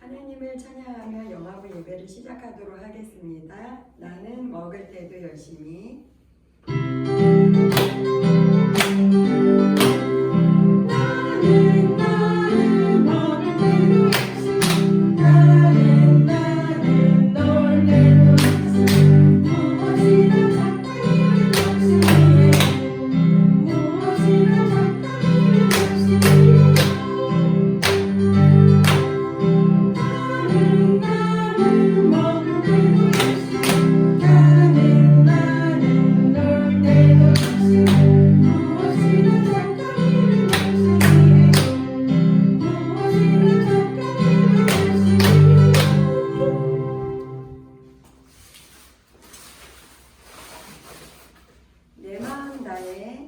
하나님을 찬양하며 영화부 예배를 시작하도록 하겠습니다. 나는 먹을 때도 열심히 내 마음 다해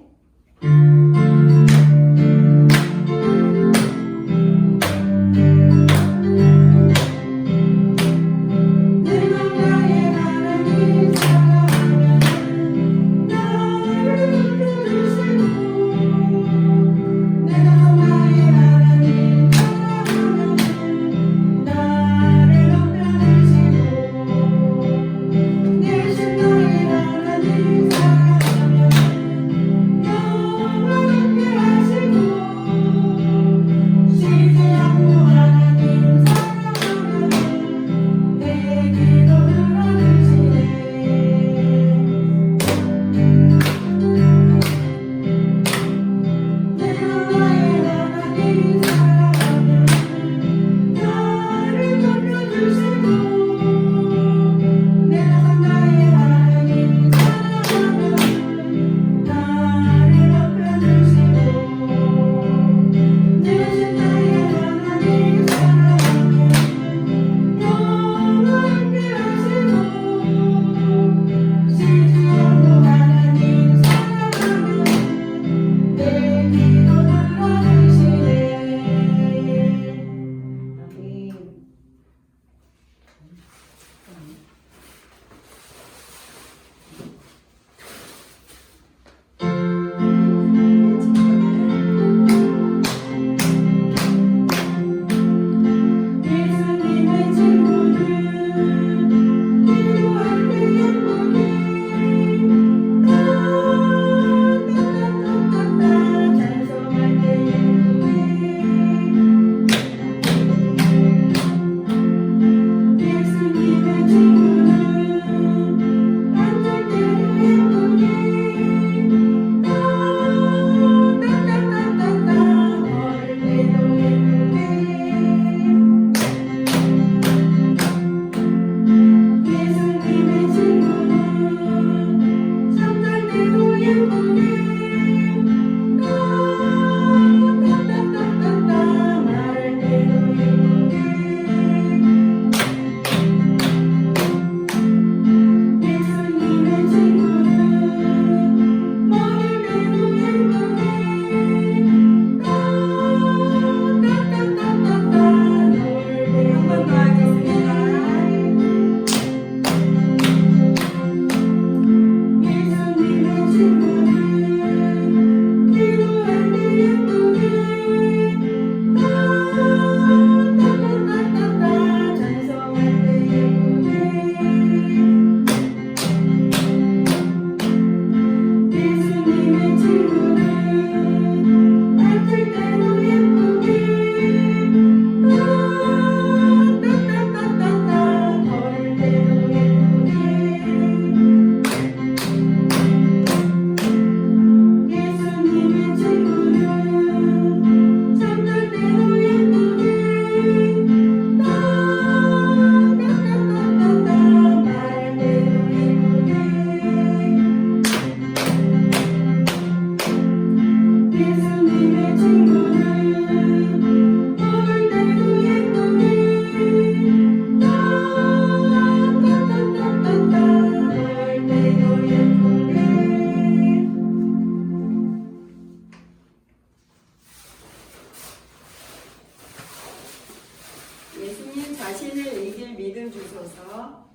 예수님 자신을 이길 믿음 주소서.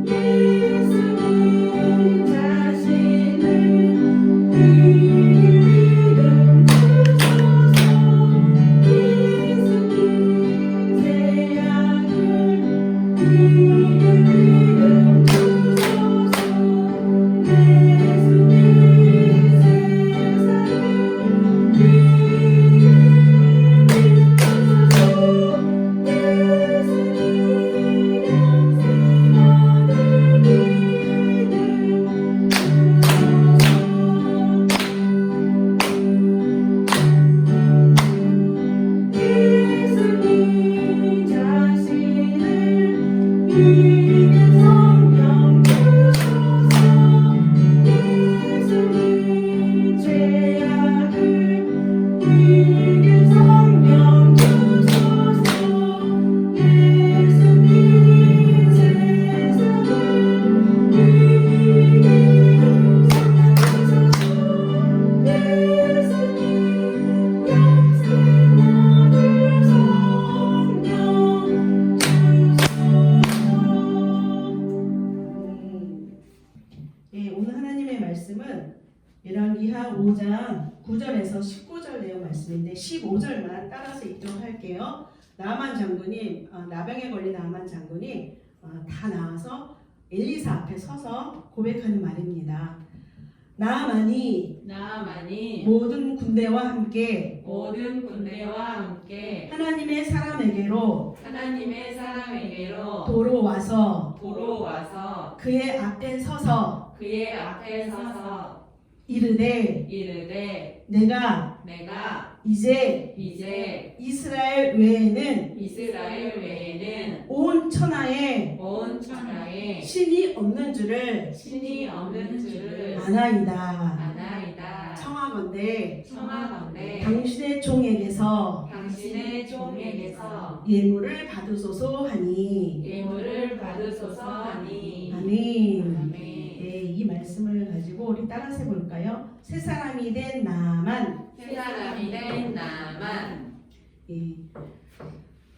예수님 자신을 말씀은 열왕기하 5장 9절에서 19절 내용 말씀인데 15절만 따라서 읽도록 할게요. 나만 장군이 나병에 걸린 나만 장군이 다 나와서 엘리사 앞에 서서 고백하는 말입니다. 나만이 모든 군대와 함께 하나님의 사람에게로 도로 와서 그의 앞에 서서 이르되 내가 이제 이스라엘 외에는 온 천하에 신이 없는 줄을 아나이다. 청하건대 당신의 종에게서 예물을 받으소서 하니. 아멘. 네, 이 말씀을 가지고 우리 따라서 해볼까요? 새 사람이 된 나만. 예.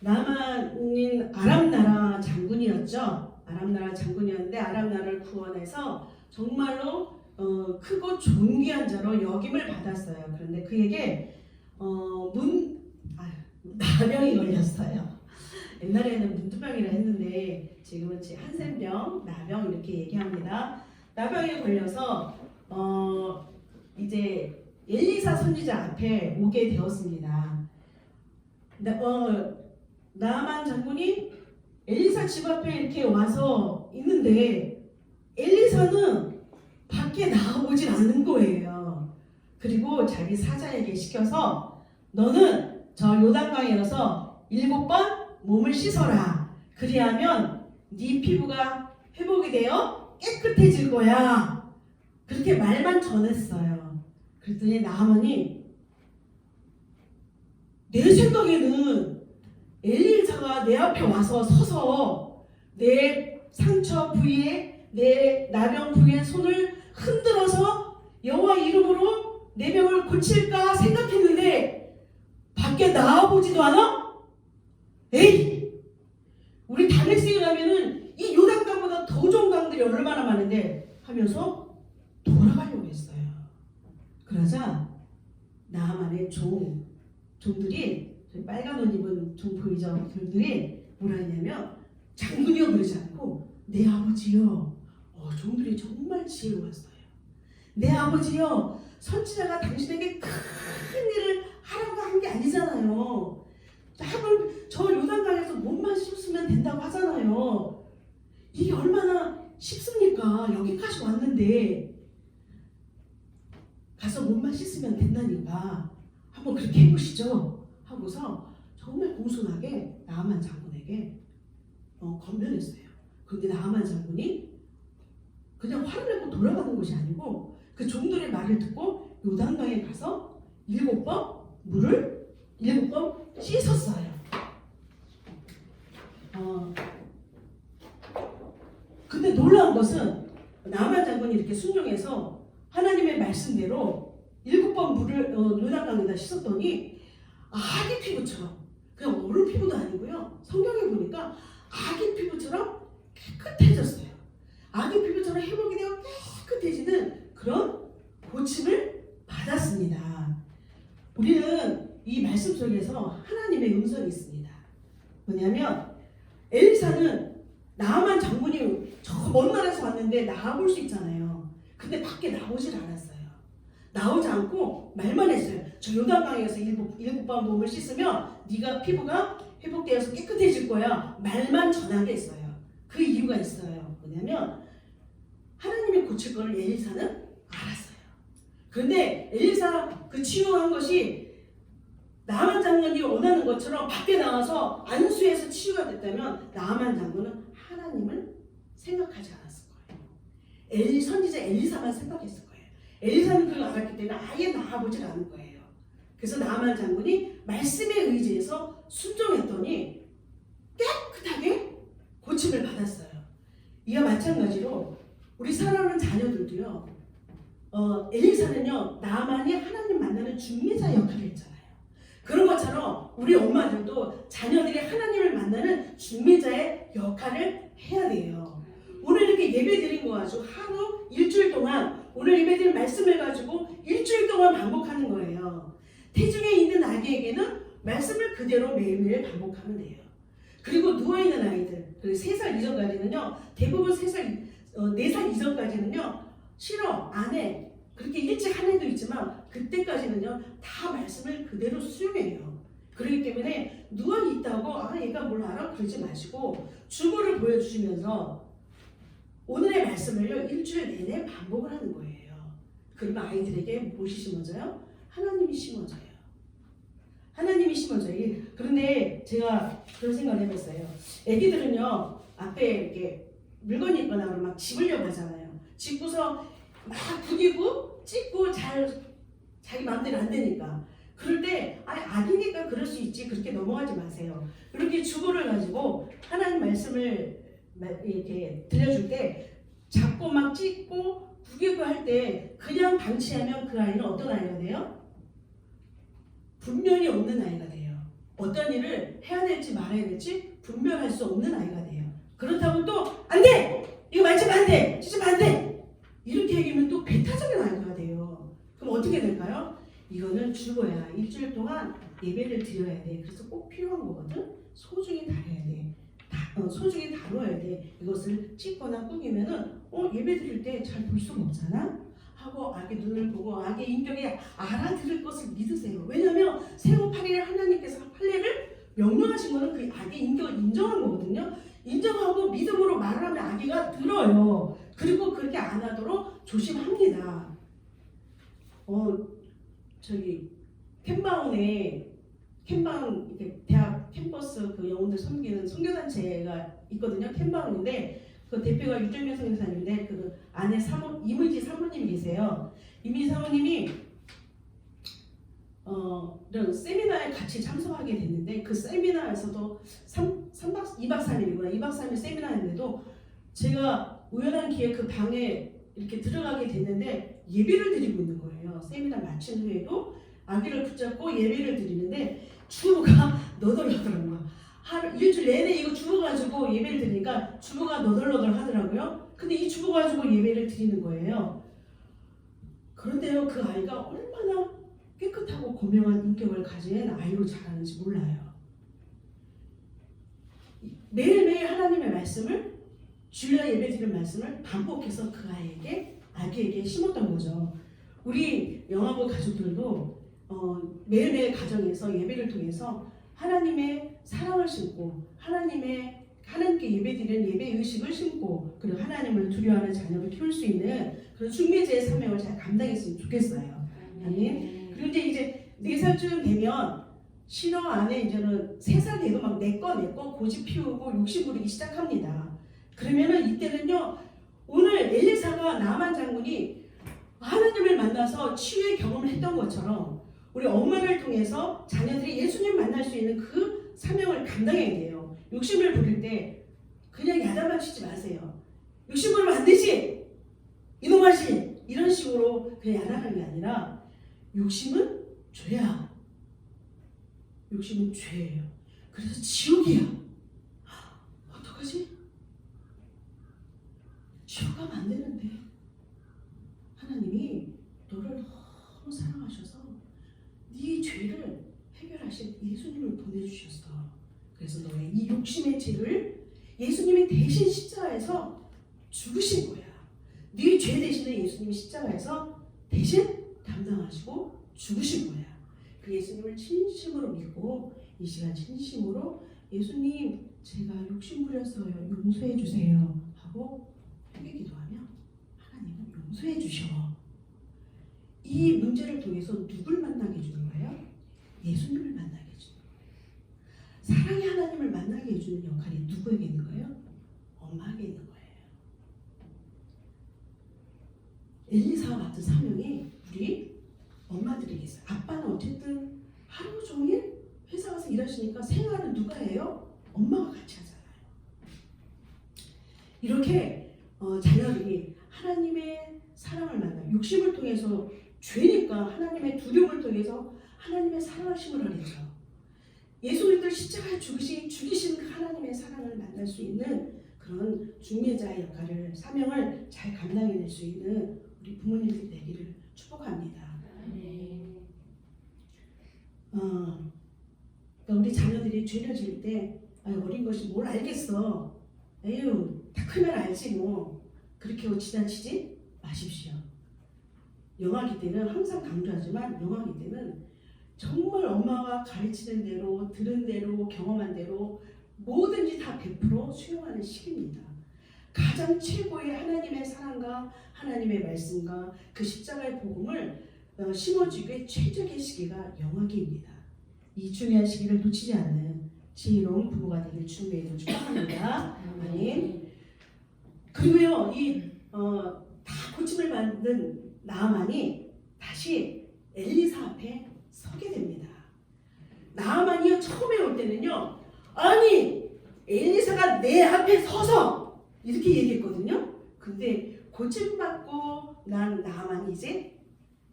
나만은 아람 나라 장군이었죠. 아람 나라 장군이었는데 아람 나라를 구원해서 정말로 크고 존귀한 자로 역임을 받았어요. 그런데 그에게 나병이 걸렸어요. 옛날에는 문두병이라 했는데 지금은 한센병, 나병 이렇게 얘기합니다. 나병에 걸려서 이제 엘리사 선지자 앞에 오게 되었습니다. 나만 장군이 엘리사 집 앞에 이렇게 와서 있는데 엘리사는 밖에 나가보질 않는 거예요. 그리고 자기 사자에게 시켜서 너는 저 요단강에 가서 7번 몸을 씻어라. 그리하면 네 피부가 회복이 되어 깨끗해질 거야. 그렇게 말만 전했어요. 그랬더니 나하만이 내 생각에는 엘리사가 내 앞에 와서 서서 내 상처 부위에 내 나병 부위에 손을 흔들어서 여호와 이름으로 내 병을 고칠까 생각했는데 밖에 나와보지도 않아? 에이! 우리 다메섹에 가면은 이 요단강보다 더 좋은 강들이 얼마나 많은데 하면서 돌아가려고 했어요. 그러자 나만의 종들이 빨간 옷 입은 종 보이죠? 종들이 뭐라 했냐면 장군이여 그러지 않고 내 아버지여. 종들이 정말 지혜로웠어요. 내 아버지여, 선지자가 당신에게 큰 일을 하라고 한 게 아니잖아요. 저 요단강에서 몸만 씻으면 된다고 하잖아요. 이게 얼마나 쉽습니까? 여기까지 왔는데 가서 몸만 씻으면 된다니까 한번 그렇게 해보시죠 하고서 정말 공손하게 나하만 장군에게 건면했어요. 그런데 나하만 장군이 그냥 화를 내고 돌아가는 것이 아니고 그 종들의 말을 듣고 요단강에 가서 7번 물을 7번 씻었어요. 근데 놀라운 것은 나하만 장군이 이렇게 순종해서 하나님의 말씀대로 7번 물을 요단강에다 씻었더니 아기 피부처럼, 그냥 어른 피부도 아니고요. 성경에 보니까 아기 피부처럼 깨끗해졌어요. 아기 피부처럼 회복이 되어 깨끗해지는 그런 고침을 받았습니다. 우리는 이 말씀 속에서 하나님의 음성이 있습니다. 뭐냐면 엘리사는 나하만 장군이 저 먼 나라에서 왔는데 나와볼 수 있잖아요. 근데 밖에 나오질 않았어요. 나오지 않고 말만 했어요. 저 요단강에서 7번 몸을 씻으면 네가 피부가 회복되어서 깨끗해질 거야. 말만 전하게 했어요. 그 이유가 있어요. 뭐냐면 하나님이 고칠 걸 엘리사는 알았어요. 그런데 엘리사 그 치유한 것이 나하만 장군이 원하는 것처럼 밖에 나와서 안수해서 치유가 됐다면 나하만 장군은 하나님을 생각하지 않았을 거예요. 선지자 엘리사만 생각했을 거예요. 엘리사는 그걸 알았기 때문에 아예 나와보질 않을 거예요. 그래서 나하만 장군이 말씀에 의지해서 순종했더니 깨끗하게 고침을 받았어요. 이와 마찬가지로 우리 사랑하는 자녀들도요. 엘리사는요 나만이 하나님 만나는 중매자 역할을 했잖아요. 그런 것처럼 우리 엄마들도 자녀들이 하나님을 만나는 중매자의 역할을 해야 돼요. 오늘 이렇게 예배 드린 것 가지고 하루 일주일 동안 오늘 예배드린 말씀을 가지고 일주일 동안 반복하는 거예요. 태중에 있는 아기에게는 말씀을 그대로 매일매일 반복하면 돼요. 그리고 누워있는 아이들, 그리고 3살 이전까지는요, 대부분 4살 이전까지는요, 싫어, 안 해. 그렇게 일찍 하는 애도 있지만, 그때까지는요, 다 말씀을 그대로 수용해요. 그렇기 때문에 누워있다고, 아, 얘가 뭘 알아? 그러지 마시고, 주보를 보여주시면서, 오늘의 말씀을요, 일주일 내내 반복을 하는 거예요. 그러면 아이들에게 무엇이 심어져요? 하나님이 심어져요. 하나님이 심어져요. 그런데 제가 그런 생각을 해봤어요. 애기들은요, 앞에 이렇게 물건이 있거나 그러면 막 집으려고 하잖아요. 집고서 막 구기고 찢고 자기 마음대로 안 되니까. 그럴 때 아기니까 그럴 수 있지, 그렇게 넘어가지 마세요. 이렇게 주보를 가지고 하나님 말씀을 이렇게 들려줄 때 잡고 막 찢고 구기고 할 때 그냥 방치하면 그 아이는 어떤 아이가 돼요? 분별이 없는 아이가 돼요. 어떤 일을 해야 될지 말아야 될지 분별할 수 없는 아이가 돼요. 그렇다고 또 안 돼! 이거 만지면 안 돼! 찢으면 안 돼! 이렇게 얘기하면 또 배타적인 아이가 돼요. 그럼 어떻게 될까요? 이거는 주고야. 일주일 동안 예배를 드려야 돼. 그래서 꼭 필요한 거거든. 소중히 다뤄야 돼. 소중히 다뤄야 돼. 이것을 찢거나 꾸기면은 예배 드릴 때 잘 볼 수가 없잖아. 하고 악의 눈을 보고 악의 인격이 알아들을 것을 믿으세요. 왜냐하면 세고 8일에 하나님께서 할례를 명령하신 거는 그 악의 인격을 인정한 거거든요. 인정하고 믿음으로 말을 하면 악의가 들어요. 그리고 그렇게 안 하도록 조심합니다. 저기 캠방 이렇게 대학 캠퍼스 그 영혼들 섬기는 선교단체가 있거든요. 캠방인데 그 대표가 유정민 선교사님인데 그 안에 이무지 사모님이 계세요. 이무지 사모님이 이런 세미나에 같이 참석하게 됐는데 그 세미나에서도 2박 3일이구나. 2박 3일 세미나였는데도 제가 우연한 기회에 그 방에 이렇게 들어가게 됐는데 예배를 드리고 있는 거예요. 세미나 마친 후에도 아기를 붙잡고 예배를 드리는데 주부가 너덜너덜한 거야. 일주일 내내 이거 주부 가지고 예배를 드리니까 주부가 너덜너덜 하더라고요. 근데 이 주부 가지고 예배를 드리는 거예요. 그런데요, 그 아이가 얼마나 깨끗하고 고명한 인격을 가진 아이로 자라는지 몰라요. 매일매일 하나님의 말씀을, 주일날 예배드리는 말씀을 반복해서 그 아기에게 심었던 거죠. 우리 영화부 가족들도 매일매일 가정에서 예배를 통해서 하나님의 사랑을 심고 하나님께 예배드리는 예배 의식을 심고 그리고 하나님을 두려워하는 자녀를 키울 수 있는 그런 중매자의 사명을 잘 감당했으면 좋겠어요. 아멘. 그리고 이제 4살쯤 되면 신앙 안에 이제는 3살 돼도 막 내 거 고집 피우고 욕심 부리기 시작합니다. 그러면은 이때는요, 오늘 엘리사가 나만 장군이 하나님을 만나서 치유의 경험을 했던 것처럼 우리 엄마를 통해서 자녀들이 예수님 만날 수 있는 그 사명을 감당해야 돼요. 욕심을 부릴 때 그냥 야단만 치지 마세요. 욕심 부리면 안 되지! 이놈아지! 이런 식으로 그냥 야단하는 게 아니라 욕심은 죄야. 욕심은 죄예요. 그래서 지옥이야. 어떡하지? 지옥 가면 안 되는데 하나님이 너를 너무 사랑하셔서 네 죄를 해결하신 예수님을 보내주셨어. 그래서 너의 이 욕심의 죄를 예수님이 대신 십자가에서 죽으신 거야. 네 죄 대신에 예수님이 십자가에서 대신 담당하시고 죽으신 거야. 그 예수님을 진심으로 믿고 이 시간 진심으로 예수님 제가 욕심 부렸어요. 용서해 주세요. 하고 회개 기도하면 하나님은 용서해 주셔. 이 문제를 통해서 누굴 만나게 해주는 거예요? 예수님을 만나게 해주는 거예요. 사랑의 하나님을 만나게 해주는 역할이 누구에게 있는 거예요? 엄마에게 있는 거예요. 엘리사와 같은 사명이 우리 엄마들에게 있어요. 아빠는 어쨌든 하루 종일 회사 가서 일하시니까 생활은 누가 해요? 엄마가 같이 하잖아요. 이렇게 자녀들이 하나님의 사랑을 만나 욕심을 통해서 죄니까 하나님의 두려움을 통해서 하나님의 사랑하심을 알죠. 예수 그리스도 십자가에 죽이신 그 하나님의 사랑을 만날 수 있는 그런 중매자의 역할을 사명을 잘 감당해낼 수 있는 우리 부모님들 되기를 축복합니다. 그러니까 우리 자녀들이 죄를 지을 때 어린 것이 뭘 알겠어. 에휴 다 크면 알지 뭐. 그렇게 지나치지 마십시오. 영아기 때는 항상 강조하지만 영아기 때는 정말 엄마가 가르치는 대로 들은 대로 경험한 대로 뭐든지 다 100% 수용하는 시기입니다. 가장 최고의 하나님의 사랑과 하나님의 말씀과 그 십자가의 복음을 심어주기에 최적의 시기가 영아기입니다. 이 중요한 시기를 놓치지 않는 지혜로운 부모가 되길 주님의 축복합니다. 아멘. 그리고요, 다 고침을 받은 나아만이 다시 엘리사 앞에 서게 됩니다. 나아만이요 처음에 올 때는요, 아니 엘리사가 내 앞에 서서 이렇게 얘기했거든요. 근데 고침받고 난 나아만이 이제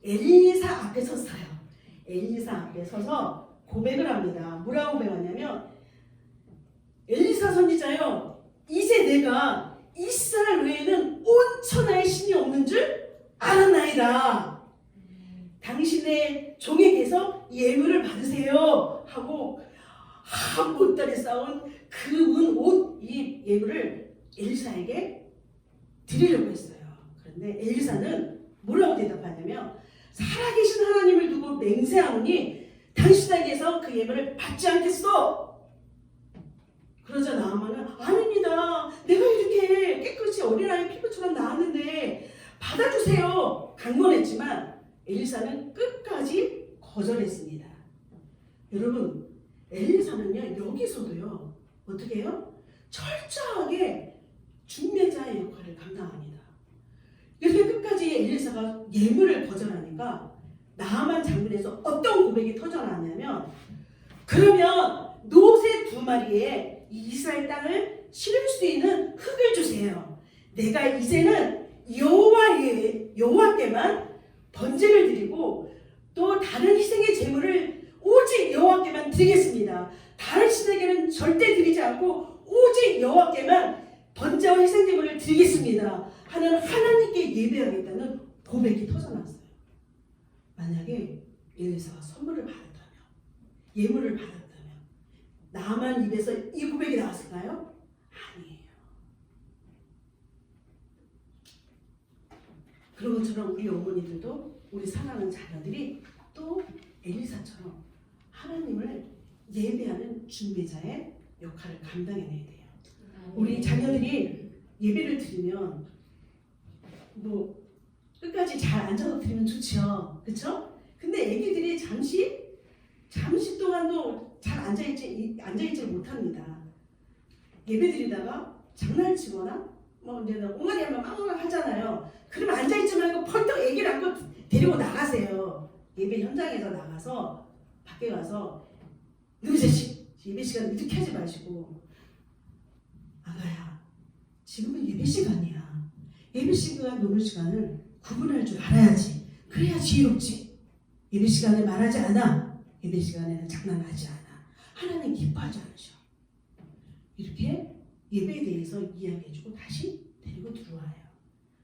엘리사 앞에 섰어요. 엘리사 앞에 서서 고백을 합니다. 뭐라고 고백하냐면, 엘리사 선지자요, 이제 내가 이스라엘 외에는 온 천하에 신이 없는 줄 알았나이다. 당신의 종에게서 예물을 받으세요 하고 한 보따리 쌓은 이 예물을 엘리사에게 드리려고 했어요. 그런데 엘리사는 뭐라고 대답하냐면, 살아계신 하나님을 두고 맹세하노니 당신에게서 그 예물을 받지 않겠소. 그러자 나아만은 아닙니다. 내가 이렇게 깨끗이 어린아이 피부처럼 나왔는데 받아주세요. 강권했지만 엘리사는 끝까지 거절했습니다. 여러분, 엘리사는요 여기서도요 어떻게 해요? 철저하게 중매자의 역할을 감당합니다. 이렇게 끝까지 엘리사가 예물을 거절하니까 나아만 장군에서 어떤 고백이 터져나왔냐면, 그러면 노새 2마리에 이스라엘 땅을 심을 수 있는 흙을 주세요. 내가 이제는 여호와께만 번제를 드리고 또 다른 희생의 제물을 오직 여호와께만 드리겠습니다. 다른 신에게는 절대 드리지 않고 오직 여호와께만 번제와 희생 제물을 드리겠습니다 하는 하나님께 예배하겠다는 고백이 터져났어요. 만약에 엘리사가 선물을 받았다면, 예물을 받았다면 나만 입에서 이 고백이 나왔을까요? 아니에요. 그런 것처럼 우리 어머니들도, 우리 사랑하는 자녀들이 또 엘리사처럼 하나님을 예배하는 중매자의 역할을 감당해내야 돼요. 우리 자녀들이 예배를 드리면 뭐 끝까지 잘 앉아서 드리면 좋죠, 그렇죠? 근데 애기들이 잠시 동안도 잘 앉아있지 못합니다. 예배 드리다가 장난치거나 뭐 이제 옹알이 하면 빵빵 하잖아요. 그러면 앉아있지 말고 펄떡 애기를 안고 데리고 나가세요. 예배 현장에서 나가서 밖에 가서 누구세시 예배 시간 이렇게 하지 마시고, 아가야 지금은 예배 시간이야. 예배 시간 노는 시간을 구분할 줄 알아야지. 그래야 지혜롭지. 예배 시간에 말하지 않아. 예배 시간에는 장난하지 않아. 하나님 기뻐하지 않으셔. 이렇게 예배에 대해서 이야기해주고 다시 데리고 들어와요.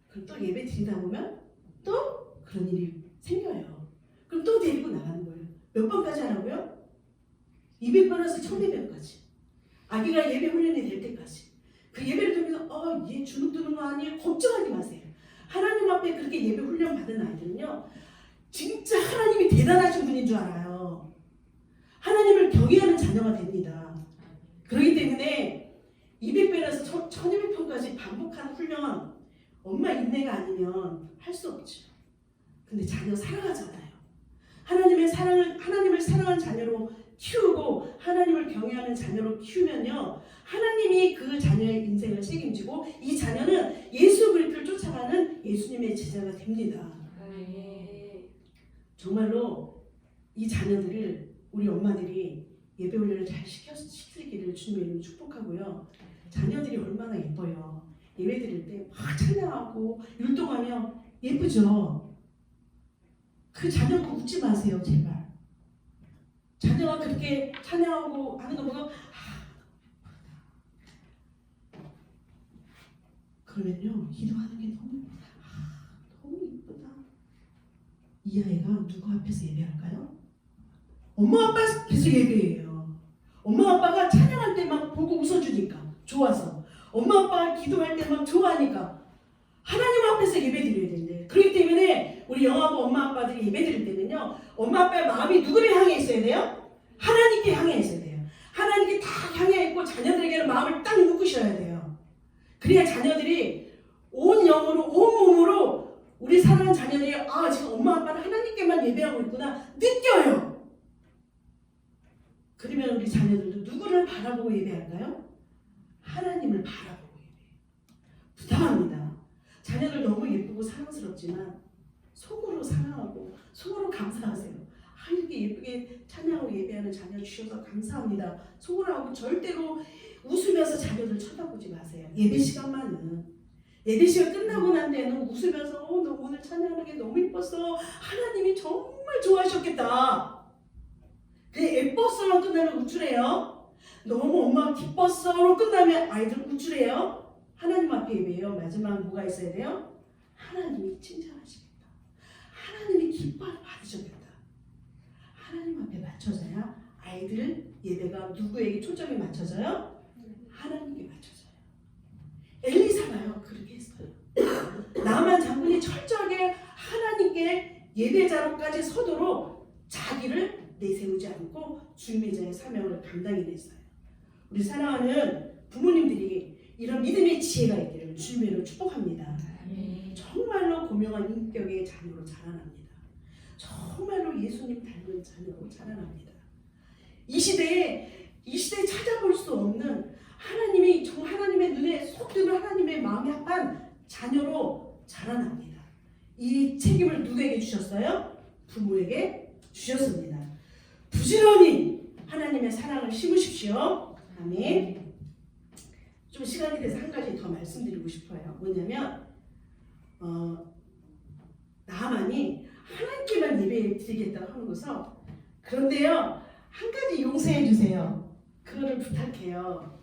그럼 또 예배 드리다 보면 또 그런 일이 생겨요. 그럼 또 데리고 나가는 거예요. 몇 번까지 하라고요? 200번에서 1200번까지. 아기가 예배 훈련이 될 때까지. 그 예배를 통해서 얘 주눅 드는 거 아니에요? 걱정하지 마세요. 하나님 앞에 그렇게 예배 훈련 받은 아이들은요, 진짜 하나님이 대단하신 분인 줄 알아요. 하나님을 경외하는 자녀가 됩니다. 그렇기 때문에 200배에서 1200편까지 반복한 훈련, 엄마 인내가 아니면 할 수 없죠. 근데 자녀 사랑하잖아요. 하나님을 사랑하는 자녀로 키우고 하나님을 경외하는 자녀로 키우면요, 하나님이 그 자녀의 인생을 책임지고 이 자녀는 예수 그리스도를 쫓아가는 예수님의 제자가 됩니다. 정말로 이 자녀들을 우리 엄마들이 예배 훈련을 잘 시키기를 주님의 축복하고요. 자녀들이 얼마나 예뻐요. 예배 드릴 때 막 찬양하고 율동하며 예쁘죠. 그 자녀 보고 웃지 마세요, 제발. 자녀가 그렇게 찬양하고 하는 거 보고 그러면요 기도하는 게 너무 너무 이쁘다. 이 아이가 누구 앞에서 예배할까요? 엄마 아빠 앞에서 예배해요. 엄마 아빠가 찬양할 때 막 보고 웃어주니까 좋아서, 엄마 아빠가 기도할 때 막 좋아하니까 하나님 앞에서 예배드려야 된대. 그렇기 때문에 우리 영아부 엄마 아빠들이 예배드릴 때는요 엄마 아빠의 마음이 누구를 향해 있어야 돼요? 하나님께 향해 있어야 돼요. 하나님께 다 향해 있고 자녀들에게는 마음을 딱 묶으셔야 돼요. 그래야 자녀들이 온 영으로 온 몸으로 우리 사랑하는 자녀들이 아 지금 엄마 아빠는 하나님께만 예배하고 있구나 느껴요. 그러면 우리 자녀들도 누구를 바라보고 예배할까요? 하나님을 바라보고 예배해요. 부탁합니다. 자녀들 너무 예쁘고 사랑스럽지만 속으로 사랑하고 속으로 감사하세요. 아 이렇게 예쁘게 찬양하고 예배하는 자녀 주셔서 감사합니다. 속으로 하고 절대로 웃으면서 자녀들 쳐다보지 마세요. 예배 시간만은. 예배 시간 끝나고 난 데는 웃으면서 너 오늘 찬양하는 게 너무 예뻤어. 하나님이 정말 좋아하셨겠다. 그냥 예뻤어로 끝나면 우쭐해요. 너무 엄마 기뻤어로 끝나면 아이들 우쭐해요. 하나님 앞에 예배해요. 마지막 뭐가 있어야 돼요? 하나님이 칭찬하시겠다. 하나님이 기뻐 받으셨겠다. 하나님 앞에 맞춰져야 아이들 예배가 누구에게 초점이 맞춰져요? 하나님께 맞춰져요. 엘리사가요 그렇게 했어요. 나만 장군이 철저하게 하나님께 예배자로까지 서도록 자기를 내세우지 않고 주님의 사명을 감당해냈어요. 우리 사랑하는 부모님들이 이런 믿음의 지혜가 있기를 주님으로 축복합니다. 정말로 고명한 인격의 자녀로 자라납니다. 정말로 예수님 닮은 자녀로 자라납니다. 이 시대에 찾아볼 수 없는 하나님의 눈에 속 드는 하나님의 마음에 합한 자녀로 자라납니다. 이 책임을 누구에게 주셨어요? 부모에게 주셨습니다. 부지런히 하나님의 사랑을 심으십시오. 아멘. 좀 시간이 돼서 한 가지 더 말씀드리고 싶어요. 뭐냐면 나만이 하나님께만 예배 드리겠다고 하는 것은 그런데요 한 가지 용서해 주세요. 그거를 부탁해요.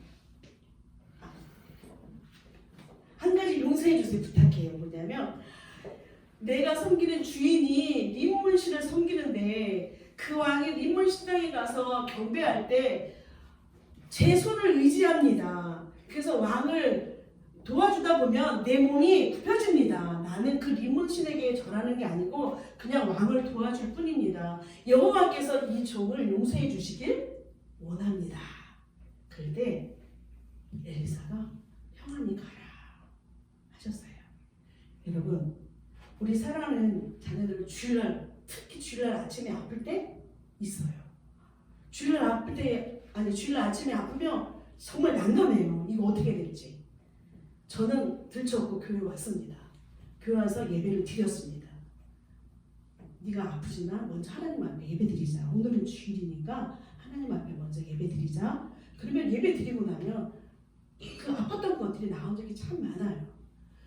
한 가지 용서해 주세요. 부탁해요. 뭐냐면 내가 섬기는 주인이 림몬신을 섬기는데 그 왕이 림몬신 땅에 가서 경배할 때 제 손을 의지합니다. 그래서 왕을 도와주다 보면 내 몸이 굽혀집니다. 나는 그 림몬신에게 절하는 게 아니고 그냥 왕을 도와줄 뿐입니다. 여호와께서 이 종을 용서해 주시길 원합니다. 그런데 엘리사가 평안히 가라 하셨어요. 여러분 우리 사랑하는 자녀들 주일날 특히 주일날 아침에 아플 때 있어요. 주일날 아침에 아프면 정말 난감해요. 이거 어떻게 될지. 저는 들쳐업고 교회 왔습니다. 교회 와서 예배를 드렸습니다. 네가 아프지만 먼저 하나님 앞에 예배 드리자. 오늘은 주일이니까 하나님 앞에 먼저 예배 드리자. 그러면 예배 드리고 나면 그 아팠던 것들이 나온 적이 참 많아요.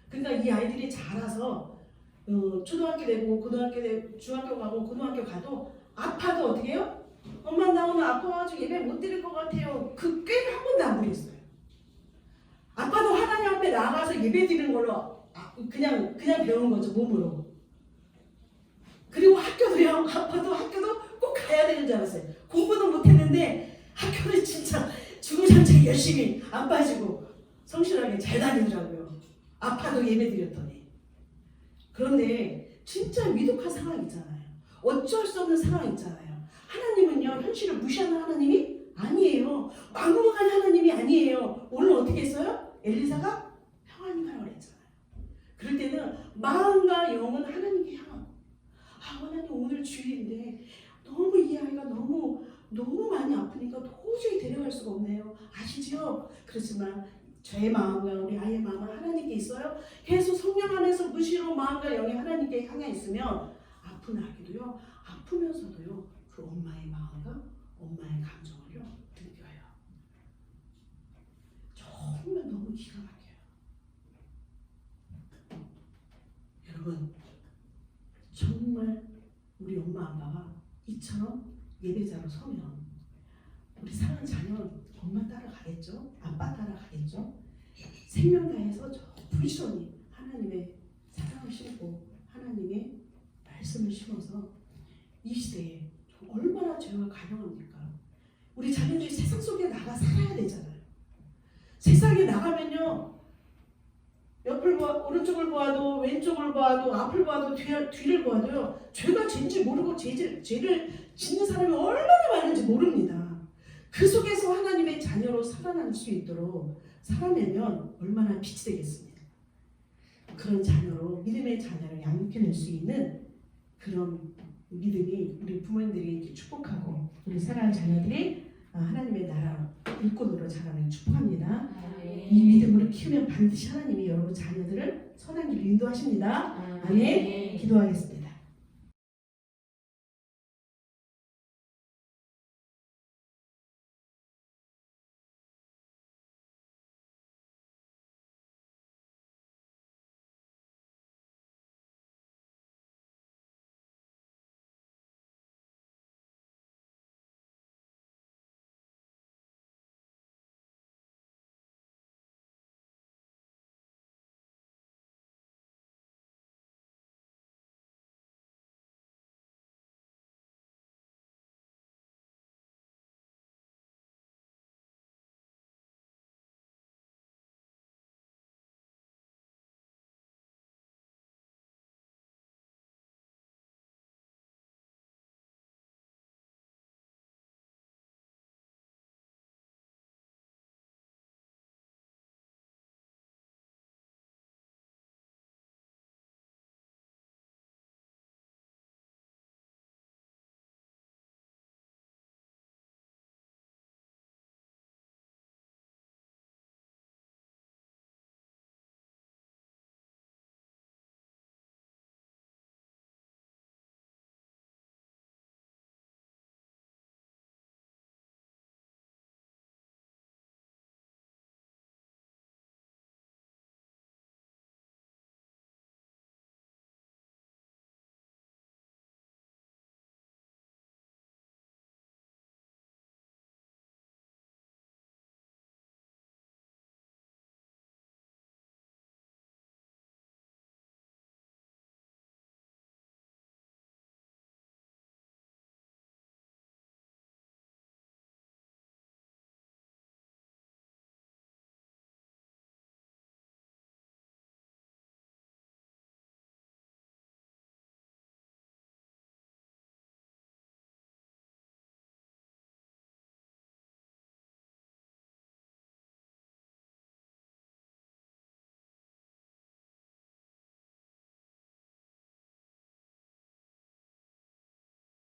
그러니까 이 아이들이 자라서 초등학교 되고 고등학교 되고 중학교 가고 고등학교 가도 아파도 어떻게 해요? 엄마 나 오늘 아파가지고 예배 못 드릴 것 같아요. 그 꾀를 한 번도 안 부렸어요. 아빠도 하나님 앞에 나가서 예배 드리는 걸로 그냥 배운 거죠. 몸으로. 그리고 학교도요. 아빠도 학교도 꼭 가야 되는 줄 알았어요. 공부도 못했는데 학교를 진짜 주구장창 열심히 안 빠지고 성실하게 잘 다니더라고요. 아빠도 예배 드렸더니. 그런데 진짜 위독한 상황 있잖아요. 어쩔 수 없는 상황 있잖아요. 하나님은요 현실을 무시하는 하나님이 아니에요. 막무가내 하나님이 아니에요. 오늘 어떻게 했어요? 엘리사가 평안히 가라고 그랬잖아요. 그럴 때는 마음과 영은 하나님께 향하고 하나님 오늘 주일인데 너무 이 아이가 너무 많이 아프니까 도저히 데려갈 수가 없네요. 아시죠? 그렇지만 저의 마음과 우리 아이의 마음은 하나님께 있어요. 계속 성령 안에서 무시로 마음과 영이 하나님께 향해 있으면 아픈 아기도요 아프면서도요 그 엄마의 마음과 엄마의 감정을요 느껴요. 정말 너무 기가 막혀요. 여러분 정말 우리 엄마 아빠가 이처럼 예배자로 서면 우리 사랑하는 자녀는 엄마 따라가겠죠? 아빠 따라가겠죠? 생명 다해서 부지런히 하나님의 사랑을 심고 하나님의 말씀을 심어서 이 시대에 얼마나 죄가 가능합니까? 우리 자녀들이 세상 속에 나가 살아야 되잖아요. 세상에 나가면요, 옆을 오른쪽을 보아도 왼쪽을 보아도 앞을 보아도 뒤를 보아도요, 죄가 죄인지 모르고 죄를 짓는 사람이 얼마나 많은지 모릅니다. 그 속에서 하나님의 자녀로 살아날 수 있도록 살아내면 얼마나 빛이 되겠습니까? 그런 자녀로, 믿음의 자녀를 양육해낼 수 있는 그런 믿음이 우리 부모님들이 축복하고 우리 사랑하는 자녀들이 하나님의 나라 일꾼으로 자라는 축복합니다. 이 믿음으로 키우면 반드시 하나님이 여러분 자녀들을 선한 길로 인도하십니다. 아멘. 기도하겠습니다.